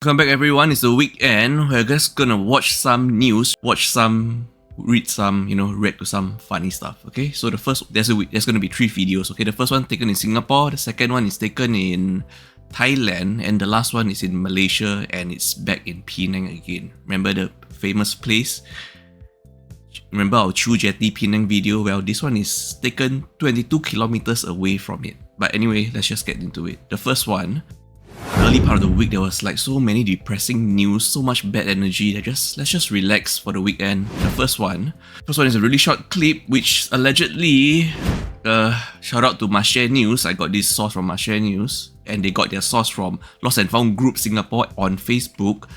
Welcome back everyone, it's the weekend. We're just gonna watch some news, read some, react to some funny stuff, okay? So the first, there's gonna be 3 videos, okay? The first one taken in Singapore, the second one is taken in Thailand, and the last one is in Malaysia, and it's back in Penang again. Remember the famous place? Remember our Chu Jetty Penang video? Well, this one is taken 22 kilometers away from it. But anyway, let's just get into it. The first one, early part of the week, there was like so many depressing news, so much bad energy that let's just relax for the weekend. The first one is a really short clip which allegedly, shout out to Mashare News. I got this source from Mashare News, and they got their source from Lost and Found Group Singapore on Facebook.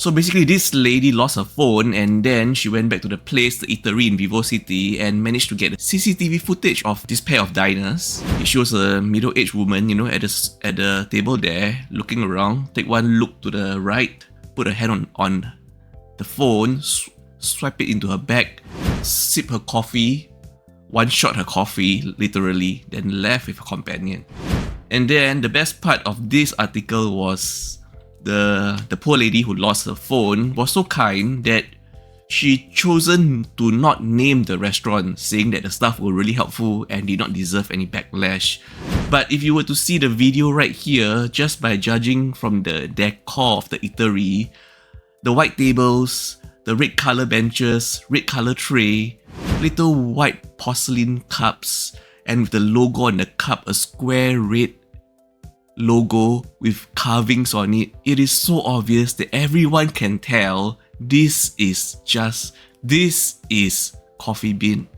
So basically, this lady lost her phone, and then she went back to the place, the eatery in VivoCity, and managed to get CCTV footage of this pair of diners. It shows a middle-aged woman, at the table there, looking around, take one look to the right, put her hand on the phone, swipe it into her bag, sip her coffee, one-shot her coffee, literally, then left with her companion. And then the best part of this article was the poor lady who lost her phone was so kind that she chosen to not name the restaurant, saying that the staff were really helpful and did not deserve any backlash. But if you were to see the video right here, just by judging from the decor of the eatery, the white tables, the red color benches, red color tray, little white porcelain cups, and with the logo on the cup, a square red logo with carvings on it, it is so obvious that everyone can tell this is Coffee Bean.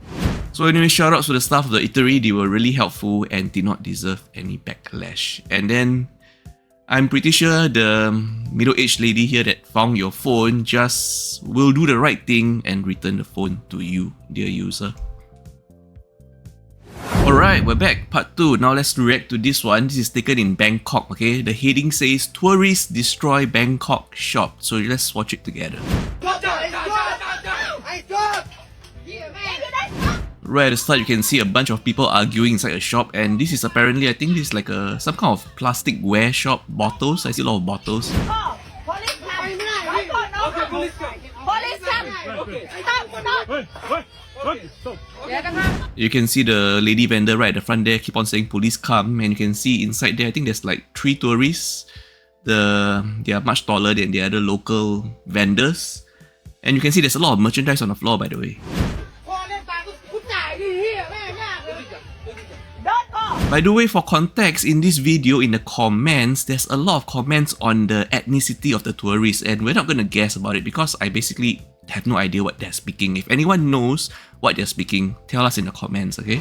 So anyway, shout out to the staff of the eatery, they were really helpful and did not deserve any backlash. And then I'm pretty sure the middle-aged lady here that found your phone just will do the right thing and return the phone to you, dear user. Alright, we're back, part 2. Now let's react to this one. This is taken in Bangkok, okay? The heading says, Tourists Destroy Bangkok Shop. So let's watch it together. Right at the start, you can see a bunch of people arguing inside a shop, and this is apparently, I think this is like some kind of plastic ware shop, bottles. I see a lot of bottles. You can see the lady vendor right at the front there keep on saying police come, and you can see inside there, I think there's like 3 tourists. They are much taller than the other local vendors, and you can see there's a lot of merchandise on the floor, by the way. By the way, for context, in this video, in the comments, there's a lot of comments on the ethnicity of the tourists, and we're not going to guess about it because I basically have no idea what they're speaking. If anyone knows what they're speaking, tell us in the comments, okay?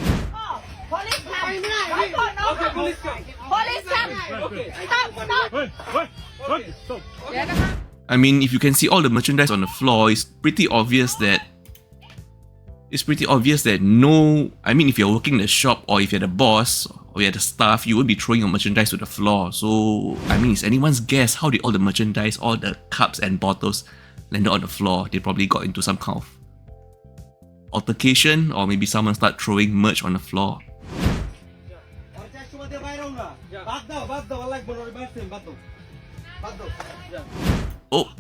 I mean, if you can see all the merchandise on the floor, it's pretty obvious that no, I mean, if you're working in the shop, or if you're the boss, or you're the staff, you won't be throwing your merchandise to the floor. So, I mean, it's anyone's guess how did all the merchandise, all the cups and bottles landed on the floor. They probably got into some kind of altercation, or maybe someone started throwing merch on the floor. Oh,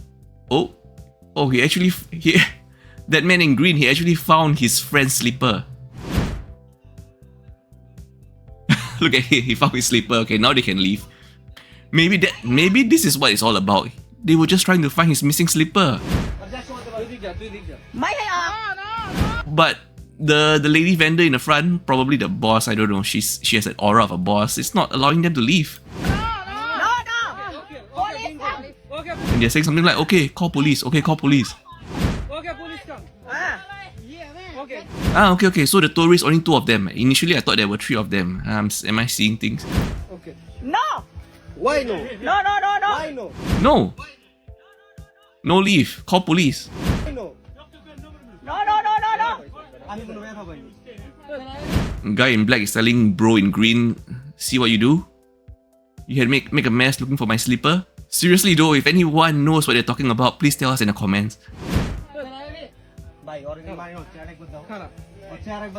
that man in green, he actually found his friend's slipper. Look at him, he found his slipper. Okay, now they can leave. Maybe this is what it's all about. They were just trying to find his missing slipper. But the lady vendor in the front, probably the boss, I don't know, she has an aura of a boss. It's not allowing them to leave. And they're saying something like, okay, call police, okay, call police. Okay, so the tourists, only 2 of them. Initially, I thought there were 3 of them. Am I seeing things? Okay. No! Why no? No! Why no? No! No leave. Call police. Why no? No! Guy in black is telling bro in green, see what you do? You can make a mess looking for my slipper? Seriously though, if anyone knows what they're talking about, please tell us in the comments.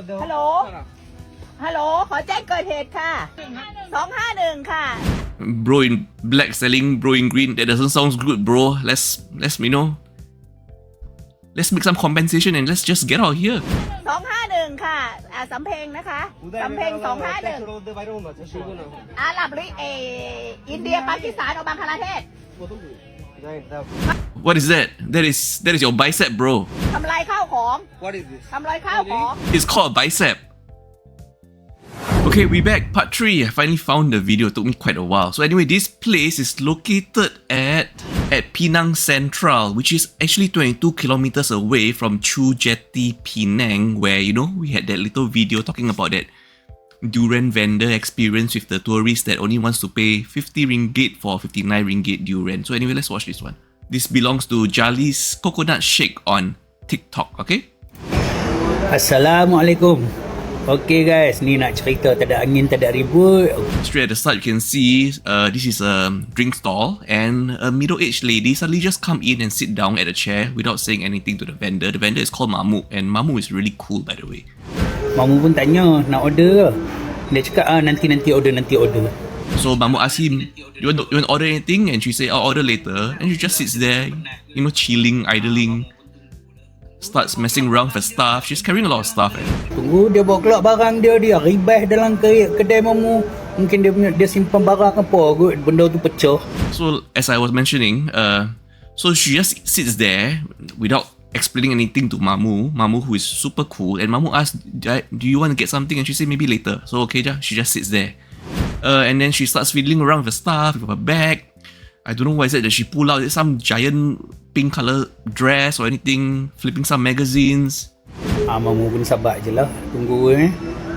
Hello? ฮัลโหลขอแจ้งเกิดเหตุค่ะ251ค่ะ Bro in black selling bro in green. That doesn't sound good, bro. Let's let's make some compensation and let's just get out of here. 251ค่ะสำเพ็งนะคะสำเพ็ง251อาหรับหรืออินเดียปากีสถานอบังคลาเทศ What is that? That is your bicep, bro. ทำลายข้าวของ What is this? ทำลายข้าวของ It's called a bicep. Okay, we back. Part 3. I finally found the video. It took me quite a while. So anyway, this place is located at Penang Central, which is actually 22 kilometers away from Chu Jetty, Penang, where, you know, we had that little video talking about that durian vendor experience with the tourist that only wants to pay 50 ringgit for 59 ringgit durian. So anyway, let's watch this one. This belongs to Jali's coconut shake on TikTok, okay? Assalamualaikum. Okay guys, ni nak cerita tak ada angin, tak ada ribut. Straight at the start, you can see this is a drink stall and a middle-aged lady suddenly just come in and sit down at a chair without saying anything to the vendor. The vendor is called Mamu and Mamu is really cool, by the way. Mamu pun tanya nak order ke. Dia cakap nanti order. So Mamu asked him, you want to order anything? And she say, I'll order later. And she just sits there, you know, chilling, idling. Starts messing around with her stuff. She's carrying a lot of stuff. Tunggu dia bawa keluar barang dia ribah dalam kedai Mamu. Mungkin dia simpan barang apa kot, benda tu pecah. So as I was mentioning, so she just sits there without explaining anything to Mamu who is super cool, and Mamu asked, do you want to get something? And she said maybe later. So okay, she just sits there. And then she starts fiddling around with her stuff, with her bag. I don't know what is it that she pulled out. It's some giant pink colour dress or anything, flipping some magazines. Mamu pun sabar je lah, tunggu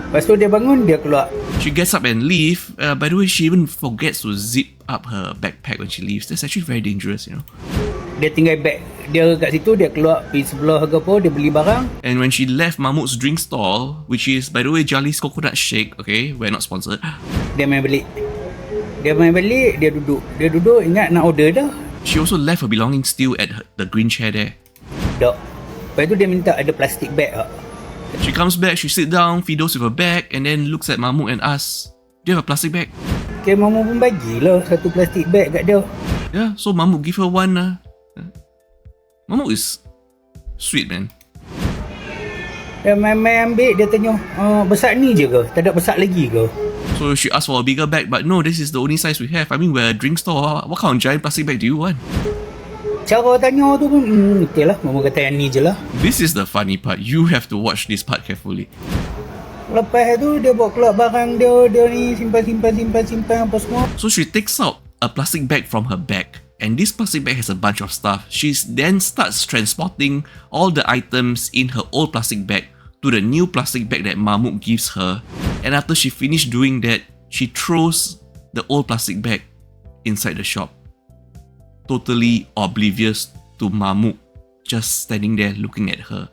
Lepas tu dia bangun, dia keluar. She gets up and leave. By the way, she even forgets to zip up her backpack when she leaves. That's actually very dangerous, you know. Dia tinggal bag dia kat situ, dia keluar pergi sebelah ke apa, dia beli barang. And when she left Mahmud's drink stall, which is, by the way, Jali's coconut shake, okay, we're not sponsored. Dia main balik, dia duduk, ingat nak order dah. She also left her belongings still at the green chair there. Tak. Lepas tu dia minta ada plastic bag tak? She comes back, she sit down, fiddles with her bag, and then looks at Mahmud and asks, do you have a plastic bag? Okay, Mamu pun bagilah satu plastic bag kat dia. Yeah, so Mahmud give her one. Mahmud is sweet, man. Dia main ambil, dia tanya, besar ni je ke? Tak ada besar lagi ke? So she asked for a bigger bag, but no, this is the only size we have. I mean, we're a drink store. What kind of giant plastic bag do you want? Cara tanya tu pun, okay lah, Mamu kata yang ni je lah. This is the funny part. You have to watch this part carefully. Lepas tu, dia bawa keluar barang dia ni simpan apa semua. So she takes out a plastic bag from her bag. And this plastic bag has a bunch of stuff. She then starts transporting all the items in her old plastic bag to the new plastic bag that Mahmud gives her. And after she finished doing that, she throws the old plastic bag inside the shop. Totally oblivious to Mahmud just standing there looking at her.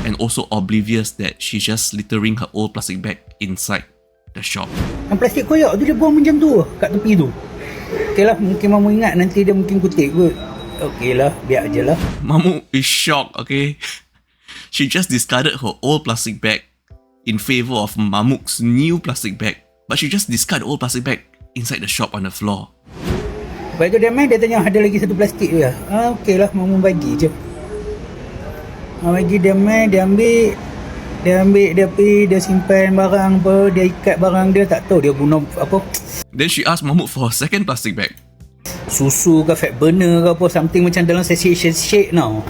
And also oblivious that she's just littering her old plastic bag inside the shop. Yang plastik koyak tu dia buang macam tu kat tepi tu. Okay lah, mungkin Mamu ingat nanti dia mungkin kutip kot. Okay lah, biar je lah. Mamu is shocked, okay? She just discarded her old plastic bag in favor of Mamuk's new plastic bag. But she just discarded the old plastic bag inside the shop on the floor. Lepas tu dia main, dia tanya ada lagi satu plastik ke? Okay lah, Mamu bagi je. Bagi dia main, dia ambil, dia pergi, dia simpan barang apa, dia ikat barang dia, tak tahu dia guna apa. Then she asked Mahmud for a second plastic bag. Susu ke, fat burner ke apa, something macam dalam shake now.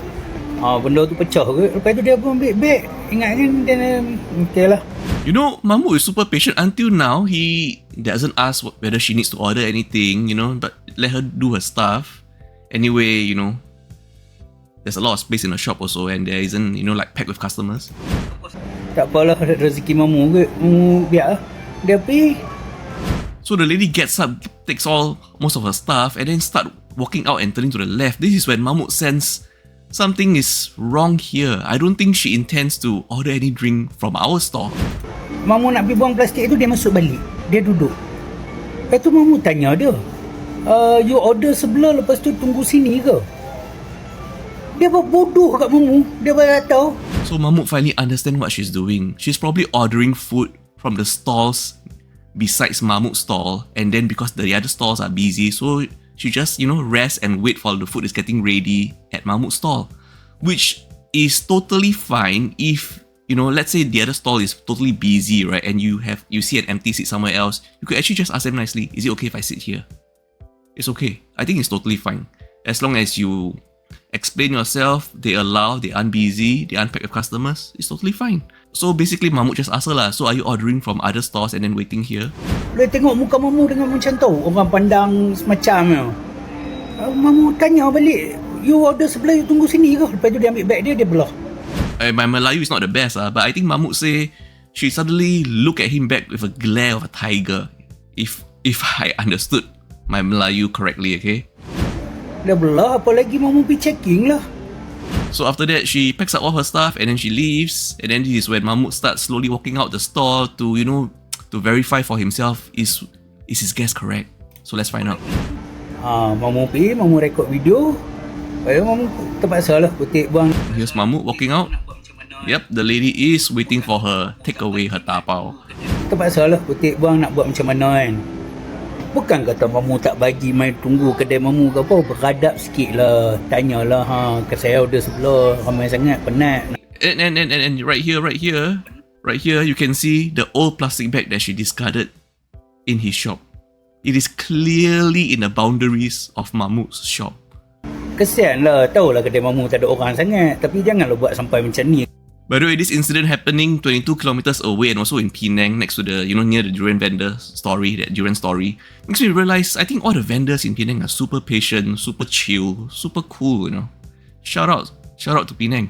Benda tu pecah ke. Lepas tu dia pun ambil bag. Ingat kan, dia okay lah. You know, Mahmud is super patient until now. He doesn't ask whether she needs to order anything, you know, but let her do her stuff. Anyway, you know, there's a lot of space in the shop also, and there isn't, you know, like packed with customers. Tak apalah, rezeki Mamu ke. Biar lah. Dia pergi. So the lady gets up, takes most of her stuff, and then start walking out and turning to the left. This is when Mahmud sense something is wrong here. I don't think she intends to order any drink from our store. Mamu nak pergi buang plastik tu, dia masuk balik. Dia duduk. Lepas tu Mamu tanya dia, you order sebelah, lepas tu tunggu sini ke? Dia buat bodoh kat Mamu. Dia baru tahu. So Mahmud finally understand what she's doing. She's probably ordering food from the stalls besides Mahmud's stall, and then because the other stalls are busy, so she just, rest and wait while the food is getting ready at Mahmud's stall, which is totally fine if, let's say the other stall is totally busy, right, and you see an empty seat somewhere else. You could actually just ask them nicely, is it okay if I sit here? It's okay. I think it's totally fine. As long as you explain yourself, they allow, they aren't busy, they unpack your customers, it's totally fine. So basically Mahmud just asked her lah, so are you ordering from other stores and then waiting here? Boleh tengok muka Mamu dengan macam tu, orang pandang semacam tu. Mamu tanya balik, you order sebelah, you tunggu sini ke? Lepas tu dia ambil bag dia belah. My Melayu is not the best, but I think Mahmud say she suddenly look at him back with a glare of a tiger. If I understood my Melayu correctly, okay? Dah belah, apa lagi Mamu pergi checking lah. So after that, she packs up all her stuff and then she leaves. And then this is when Mahmud starts slowly walking out the store to, to verify for himself, is his guess correct? So let's find out. Mamu pergi, Mamu record video. Lepas Mamu terpaksa lah kutip buang. Here's Mahmud walking out. Yep, the lady is waiting for her takeaway, her tapao. Terpaksa lah kutip buang nak buat macam mana kan. Bukan kata Mamu tak bagi main tunggu kedai Mamu ke apa, beradab sikit lah. Tanyalah, ke saya order sebelah, ramai sangat, penat. And right here, you can see the old plastic bag that she discarded in his shop. It is clearly in the boundaries of Mahmud's shop. Kesian lah, tahulah kedai Mamu tak ada orang sangat, tapi janganlah buat sampai macam ni. By the way, this incident happening 22 kilometers away and also in Penang, next to the, near the durian vendor story, that durian story, makes me realize I think all the vendors in Penang are super patient, super chill, super cool, Shout out to Penang.